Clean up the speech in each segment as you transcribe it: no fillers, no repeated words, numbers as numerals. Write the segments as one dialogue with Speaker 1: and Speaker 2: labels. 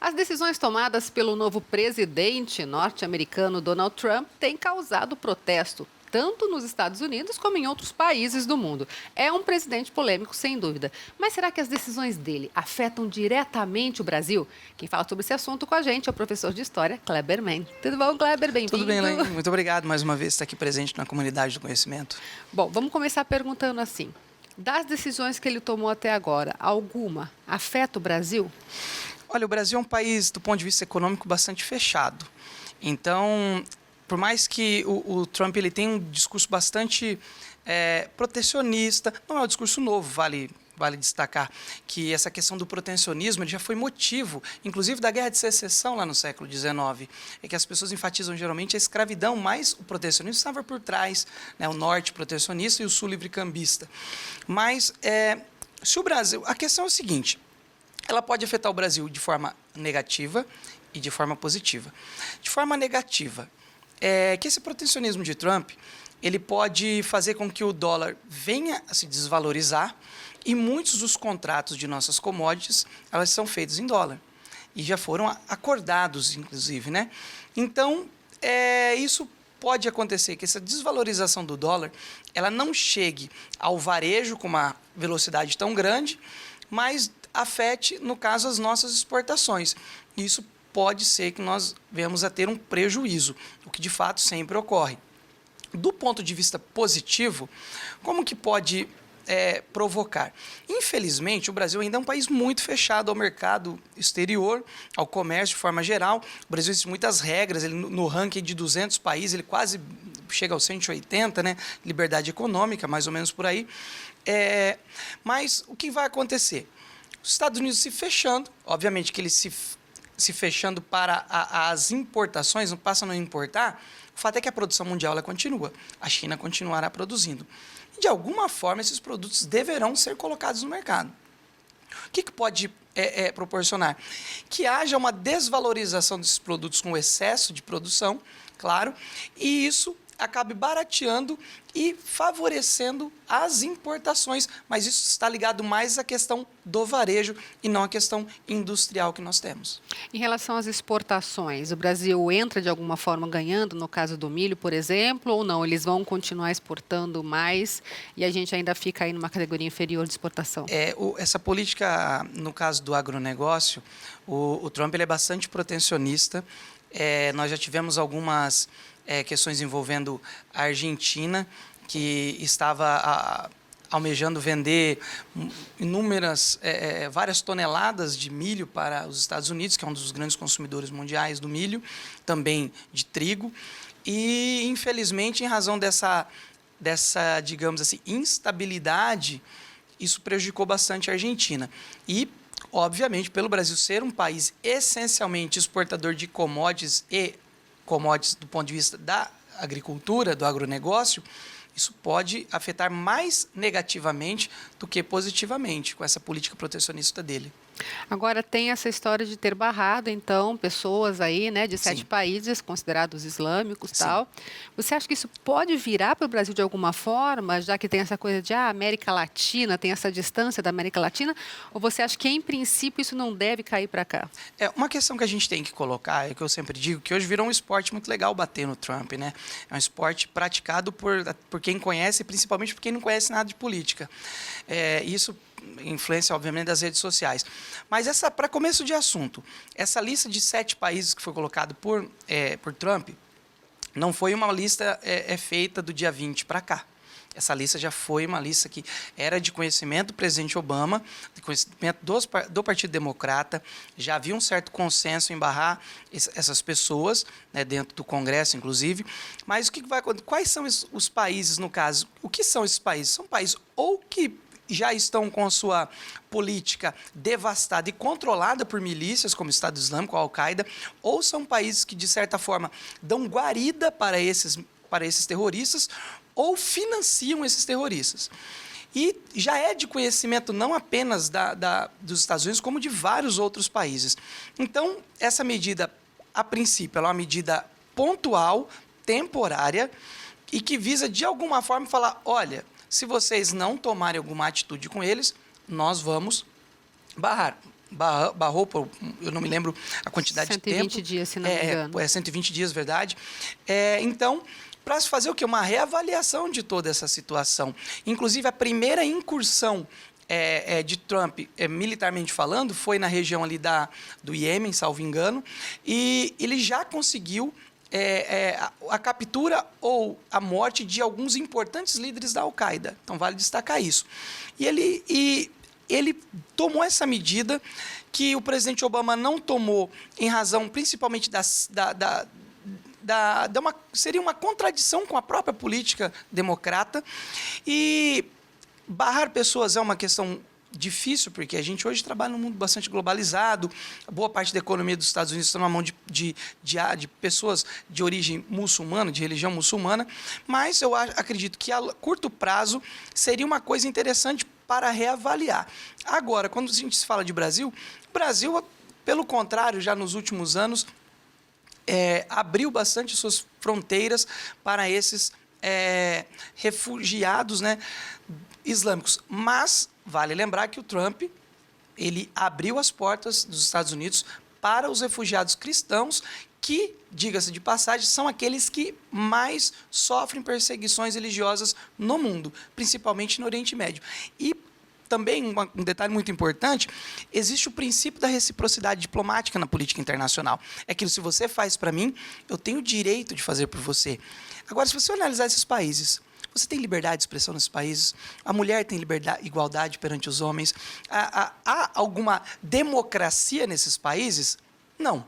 Speaker 1: As decisões tomadas pelo novo presidente norte-americano Donald Trump têm causado protesto, tanto nos Estados Unidos como em outros países do mundo. É um presidente polêmico, sem dúvida. Mas será que as decisões dele afetam diretamente o Brasil? Quem fala sobre esse assunto com a gente é o professor de História, Kleber Mendes. Tudo bom, Kleber? Bem-vindo.
Speaker 2: Tudo bem, Elaine. Muito obrigado mais uma vez por estar aqui presente na comunidade do conhecimento.
Speaker 1: Bom, vamos começar perguntando assim. Das decisões que ele tomou até agora, alguma afeta o Brasil?
Speaker 2: Olha, o Brasil é um país, do ponto de vista econômico, bastante fechado. Então, por mais que o Trump ele tenha um discurso bastante protecionista, não é um discurso novo, vale destacar que essa questão do protecionismo ele já foi motivo, inclusive da Guerra de Secessão lá no século XIX, é que as pessoas enfatizam geralmente a escravidão, mas o protecionismo estava por trás, né, o norte protecionista e o sul livre-cambista. Mas, se o Brasil... A questão é o seguinte, ela pode afetar o Brasil de forma negativa e de forma positiva. De forma negativa, que esse protecionismo de Trump ele pode fazer com que o dólar venha a se desvalorizar e muitos dos contratos de nossas commodities elas são feitos em dólar e já foram acordados, inclusive, né? Então, isso pode acontecer, que essa desvalorização do dólar ela não chegue ao varejo com uma velocidade tão grande, mas afete, no caso, as nossas exportações. Isso pode ser que nós venhamos a ter um prejuízo, o que de fato sempre ocorre. Do ponto de vista positivo, como que pode provocar? Infelizmente, o Brasil ainda é um país muito fechado ao mercado exterior, ao comércio de forma geral. O Brasil existe muitas regras, ele, no ranking de 200 países, ele quase chega aos 180, né? Liberdade econômica, mais ou menos por aí. Mas o que vai acontecer? Os Estados Unidos se fechando, obviamente que eles se fechando para as importações, não passam a não importar, o fato é que a produção mundial ela continua, a China continuará produzindo. E de alguma forma esses produtos deverão ser colocados no mercado. O que pode proporcionar? Que haja uma desvalorização desses produtos com excesso de produção, claro, e isso acabe barateando e favorecendo as importações, mas isso está ligado mais à questão do varejo e não à questão industrial que nós temos.
Speaker 1: Em relação às exportações, o Brasil entra de alguma forma ganhando, no caso do milho, por exemplo, ou não? Eles vão continuar exportando mais e a gente ainda fica aí numa categoria inferior de exportação?
Speaker 2: Essa política, no caso do agronegócio, o Trump ele é bastante protecionista. Nós já tivemos algumas questões envolvendo a Argentina, que estava almejando vender várias toneladas de milho para os Estados Unidos, que é um dos grandes consumidores mundiais do milho, também de trigo. E, infelizmente, em razão dessa digamos assim, instabilidade, isso prejudicou bastante a Argentina. E, obviamente, pelo Brasil ser um país essencialmente exportador de commodities do ponto de vista da agricultura, do agronegócio, isso pode afetar mais negativamente do que positivamente com essa política protecionista dele.
Speaker 1: Agora tem essa história de ter barrado, então, pessoas aí, né, de 7 países considerados islâmicos e tal. Você acha que isso pode virar para o Brasil de alguma forma, já que tem essa coisa de América Latina, tem essa distância da América Latina, ou você acha que, em princípio, isso não deve cair para cá?
Speaker 2: Uma questão que a gente tem que colocar, que eu sempre digo, que hoje virou um esporte muito legal bater no Trump, né? É um esporte praticado por quem conhece, principalmente por quem não conhece nada de política. Isso influência, obviamente, das redes sociais. Mas para começo de assunto, essa lista de 7 países que foi colocado por Trump, não foi uma lista feita do dia 20 para cá. Essa lista já foi uma lista que era de conhecimento do presidente Obama, de conhecimento do Partido Democrata, já havia um certo consenso em barrar essas pessoas, né, dentro do Congresso, inclusive. Mas o que vai acontecer? Quais são os países, no caso? O que são esses países? São países ou que já estão com a sua política devastada e controlada por milícias, como o Estado Islâmico, a Al-Qaeda, ou são países que, de certa forma, dão guarida para esses terroristas ou financiam esses terroristas. E já é de conhecimento não apenas dos Estados Unidos, como de vários outros países. Então, essa medida, a princípio, ela é uma medida pontual, temporária, e que visa, de alguma forma, falar, olha, se vocês não tomarem alguma atitude com eles, nós vamos barrar. barrou, eu não me lembro a quantidade de tempo.
Speaker 1: 120 dias, se não me engano.
Speaker 2: 120 dias, verdade. Então, para se fazer o quê? Uma reavaliação de toda essa situação. Inclusive, a primeira incursão de Trump, militarmente falando, foi na região ali do Iêmen, salvo engano, e ele já conseguiu a captura ou a morte de alguns importantes líderes da Al-Qaeda. Então, vale destacar isso. E ele tomou essa medida que o presidente Obama não tomou em razão, principalmente, seria uma contradição com a própria política democrata. E barrar pessoas é uma questão difícil, porque a gente hoje trabalha num mundo bastante globalizado, boa parte da economia dos Estados Unidos está na mão de pessoas de origem muçulmana, de religião muçulmana, mas eu acredito que a curto prazo seria uma coisa interessante para reavaliar. Agora, quando a gente se fala de Brasil, o Brasil, pelo contrário, já nos últimos anos, abriu bastante suas fronteiras para esses refugiados, né, islâmicos. Mas vale lembrar que o Trump ele abriu as portas dos Estados Unidos para os refugiados cristãos, que, diga-se de passagem, são aqueles que mais sofrem perseguições religiosas no mundo, principalmente no Oriente Médio. E também, um detalhe muito importante, existe o princípio da reciprocidade diplomática na política internacional. É aquilo, se você faz para mim, eu tenho o direito de fazer por você. Agora, se você analisar esses países, você tem liberdade de expressão nesses países? A mulher tem igualdade perante os homens? Há alguma democracia nesses países? Não.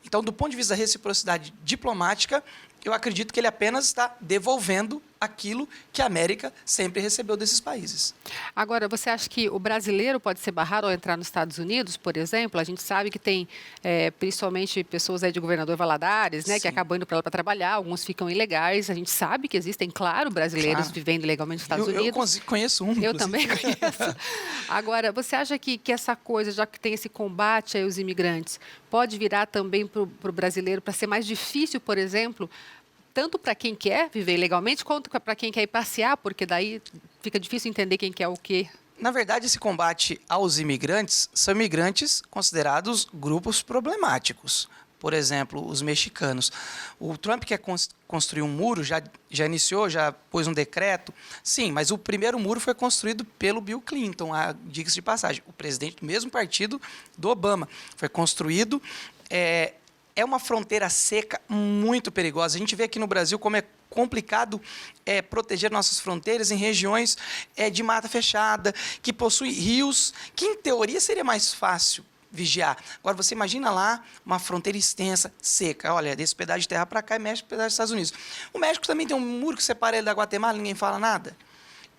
Speaker 2: Então, do ponto de vista da reciprocidade diplomática, eu acredito que ele apenas está devolvendo aquilo que a América sempre recebeu desses países.
Speaker 1: Agora, você acha que o brasileiro pode ser barrado ao entrar nos Estados Unidos, por exemplo? A gente sabe que tem, principalmente, pessoas aí de Governador Valadares, né, que acabam indo para lá para trabalhar, alguns ficam ilegais. A gente sabe que existem, claro, brasileiros vivendo ilegalmente nos Estados Unidos.
Speaker 2: Eu conheço um,
Speaker 1: Eu
Speaker 2: inclusive.
Speaker 1: também conheço. Agora, você acha que essa coisa, já que tem esse combate aos imigrantes, pode virar também para o brasileiro, para ser mais difícil, por exemplo, tanto para quem quer viver ilegalmente, quanto para quem quer ir passear, porque daí fica difícil entender quem quer o quê?
Speaker 2: Na verdade, esse combate aos imigrantes são imigrantes considerados grupos problemáticos. Por exemplo, os mexicanos. O Trump quer construir um muro, já iniciou, já pôs um decreto. Sim, mas o primeiro muro foi construído pelo Bill Clinton, diga-se de passagem, o presidente do mesmo partido do Obama. Foi construído... É uma fronteira seca muito perigosa. A gente vê aqui no Brasil como é complicado proteger nossas fronteiras em regiões de mata fechada, que possuem rios, que em teoria seria mais fácil vigiar. Agora, você imagina lá uma fronteira extensa, seca. Olha, desse pedaço de terra para cá é México, pedaço dos Estados Unidos. O México também tem um muro que separa ele da Guatemala, ninguém fala nada.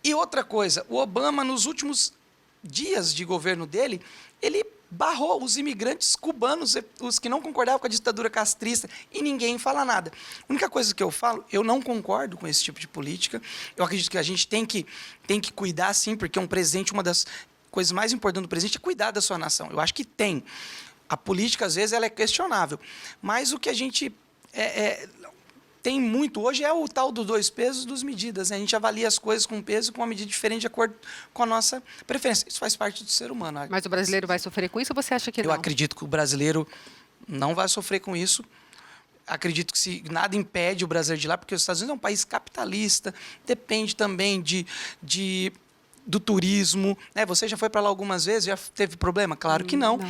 Speaker 2: E outra coisa, o Obama, nos últimos dias de governo dele, ele barrou os imigrantes cubanos, os que não concordavam com a ditadura castrista, e ninguém fala nada. A única coisa que eu falo, eu não concordo com esse tipo de política. Eu acredito que a gente tem que cuidar, sim, porque um presidente, uma das coisas mais importantes do presidente é cuidar da sua nação. Eu acho que tem. A política, às vezes, ela é questionável. Mas o que a gente tem muito hoje é o tal dos 2 pesos, 2 medidas. Né? A gente avalia as coisas com um peso e com uma medida diferente de acordo com a nossa preferência. Isso faz parte do ser humano.
Speaker 1: Mas o brasileiro vai sofrer com isso ou você acha que não?
Speaker 2: Eu acredito que o brasileiro não vai sofrer com isso. Acredito que se nada impede o brasileiro de ir lá, porque os Estados Unidos é um país capitalista, depende também do turismo. Né? Você já foi para lá algumas vezes, já teve problema? Claro que não.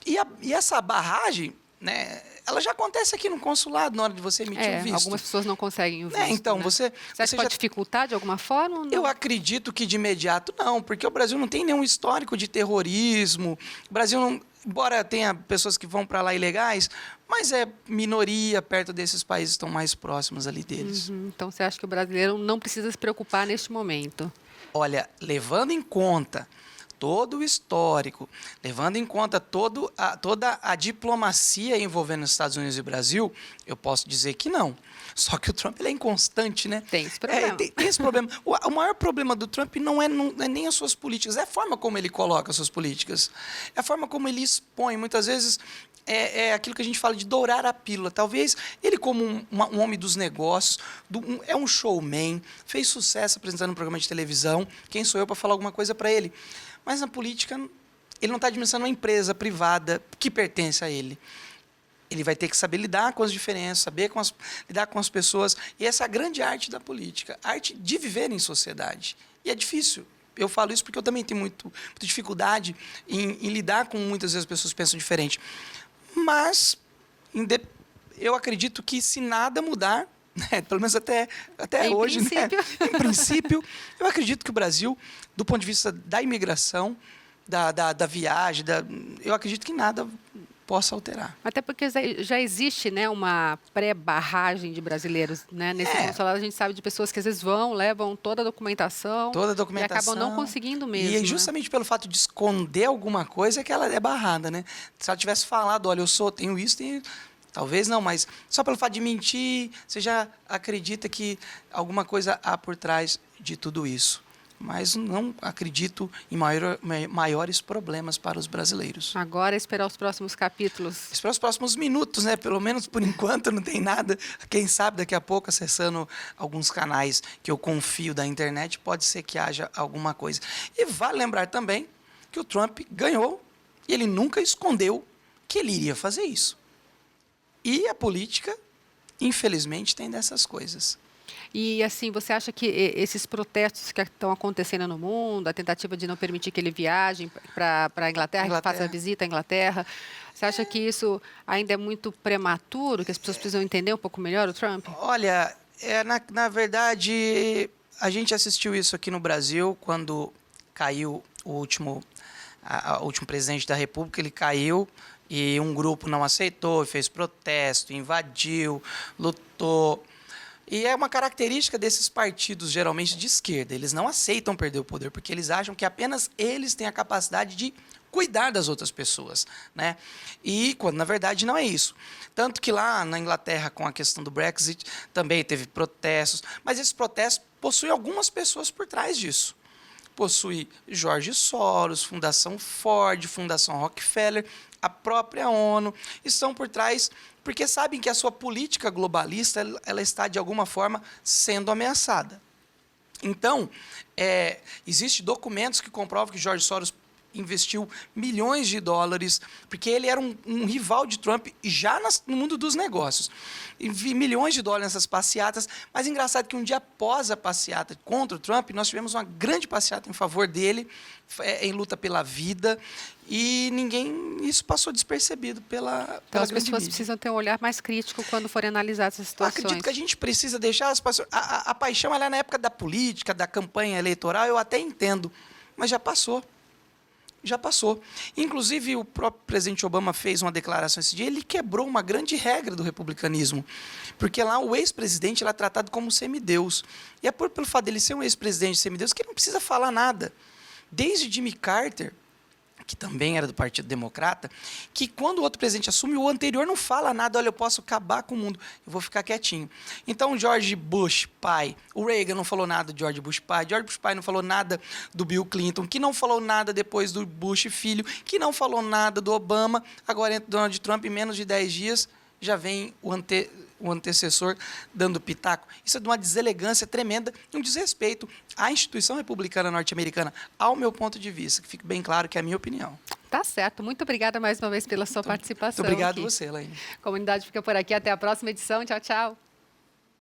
Speaker 2: E essa barragem, né, ela já acontece aqui no consulado, na hora de você emitir o visto.
Speaker 1: Algumas pessoas não conseguem o visto.
Speaker 2: Então,
Speaker 1: né?
Speaker 2: você
Speaker 1: acha que pode dificultar de alguma forma? Ou não?
Speaker 2: Eu acredito que de imediato não, porque o Brasil não tem nenhum histórico de terrorismo. O Brasil, não, embora tenha pessoas que vão para lá ilegais, mas é minoria perto desses países que estão mais próximos ali deles.
Speaker 1: Então, você acha que o brasileiro não precisa se preocupar neste momento?
Speaker 2: Olha, levando em conta todo o histórico, levando em conta toda a diplomacia envolvendo os Estados Unidos e o Brasil, eu posso dizer que não. Só que o Trump ele é inconstante, né?
Speaker 1: Tem esse problema.
Speaker 2: Tem esse problema. O maior problema do Trump não é nem as suas políticas, é a forma como ele coloca as suas políticas. É a forma como ele expõe. Muitas vezes é aquilo que a gente fala de dourar a pílula. Talvez ele, como um homem dos negócios, é um showman, fez sucesso apresentando um programa de televisão. Quem sou eu para falar alguma coisa para ele? Mas na política, ele não está administrando uma empresa privada que pertence a ele. Ele vai ter que saber lidar com as diferenças, saber lidar com as pessoas. E essa é a grande arte da política, a arte de viver em sociedade. E é difícil. Eu falo isso porque eu também tenho muita dificuldade em lidar com muitas vezes as pessoas que pensam diferente. Mas eu acredito que se nada mudar, né, pelo menos até hoje, né, em princípio, eu acredito que o Brasil, do ponto de vista da imigração, da viagem, eu acredito que nada possa alterar.
Speaker 1: Até porque já existe, né, uma pré-barragem de brasileiros, né? Nesse consulado a gente sabe de pessoas que às vezes levam toda a documentação e acabam não conseguindo mesmo.
Speaker 2: E justamente pelo fato de esconder alguma coisa é que ela é barrada, né? Se ela tivesse falado, olha, tenho isso, talvez não, mas só pelo fato de mentir, você já acredita que alguma coisa há por trás de tudo isso. Mas não acredito em maiores problemas para os brasileiros.
Speaker 1: Agora é esperar os próximos capítulos.
Speaker 2: Esperar os próximos minutos, né? Pelo menos por enquanto não tem nada. Quem sabe daqui a pouco, acessando alguns canais que eu confio da internet, pode ser que haja alguma coisa. E vale lembrar também que o Trump ganhou e ele nunca escondeu que ele iria fazer isso. E a política, infelizmente, tem dessas coisas.
Speaker 1: E, assim, você acha que esses protestos que estão acontecendo no mundo, a tentativa de não permitir que ele viaje para a Inglaterra, que faça a visita à Inglaterra, você acha que isso ainda é muito prematuro, que as pessoas precisam entender um pouco melhor o Trump?
Speaker 2: Olha, na verdade, a gente assistiu isso aqui no Brasil, quando caiu o último presidente da República, ele caiu e um grupo não aceitou, fez protesto, invadiu, lutou. E é uma característica desses partidos, geralmente de esquerda. Eles não aceitam perder o poder, porque eles acham que apenas eles têm a capacidade de cuidar das outras pessoas, né? E quando, na verdade, não é isso. Tanto que lá na Inglaterra, com a questão do Brexit, também teve protestos. Mas esses protestos possuem algumas pessoas por trás disso. Possui George Soros, Fundação Ford, Fundação Rockefeller, a própria ONU, estão por trás porque sabem que a sua política globalista ela está, de alguma forma, sendo ameaçada. Então, existem documentos que comprovam que George Soros investiu milhões de dólares, porque ele era um rival de Trump já no mundo dos negócios. E milhões de dólares nessas passeatas, mas engraçado que um dia após a passeata contra o Trump, nós tivemos uma grande passeata em favor dele, em luta pela vida, e isso passou despercebido pela
Speaker 1: Então as
Speaker 2: grande
Speaker 1: pessoas
Speaker 2: mídia.
Speaker 1: precisam ter um olhar mais crítico quando forem analisar essas
Speaker 2: Eu
Speaker 1: situações.
Speaker 2: acredito que a gente precisa deixar a paixão ela é na época da política, da campanha eleitoral, eu até entendo, mas já passou. Já passou. Inclusive, o próprio presidente Obama fez uma declaração esse dia, ele quebrou uma grande regra do republicanismo, porque lá o ex-presidente é tratado como semideus. E é pelo fato dele ser um ex-presidente semideus que ele não precisa falar nada. Desde Jimmy Carter, que também era do Partido Democrata, que quando o outro presidente assume, o anterior não fala nada, olha, eu posso acabar com o mundo, eu vou ficar quietinho. Então, George Bush, pai, o Reagan não falou nada do George Bush, pai, George Bush, pai não falou nada do Bill Clinton, que não falou nada depois do Bush, filho, que não falou nada do Obama, agora entra Donald Trump, em menos de 10 dias, já vem o antecessor dando pitaco. Isso é de uma deselegância tremenda e um desrespeito à instituição republicana norte-americana, ao meu ponto de vista, que fique bem claro que é a minha opinião.
Speaker 1: Tá certo. Muito obrigada mais uma vez pela sua participação.
Speaker 2: Muito obrigado
Speaker 1: aqui.
Speaker 2: você, Elaine.
Speaker 1: A comunidade fica por aqui. Até a próxima edição. Tchau, tchau.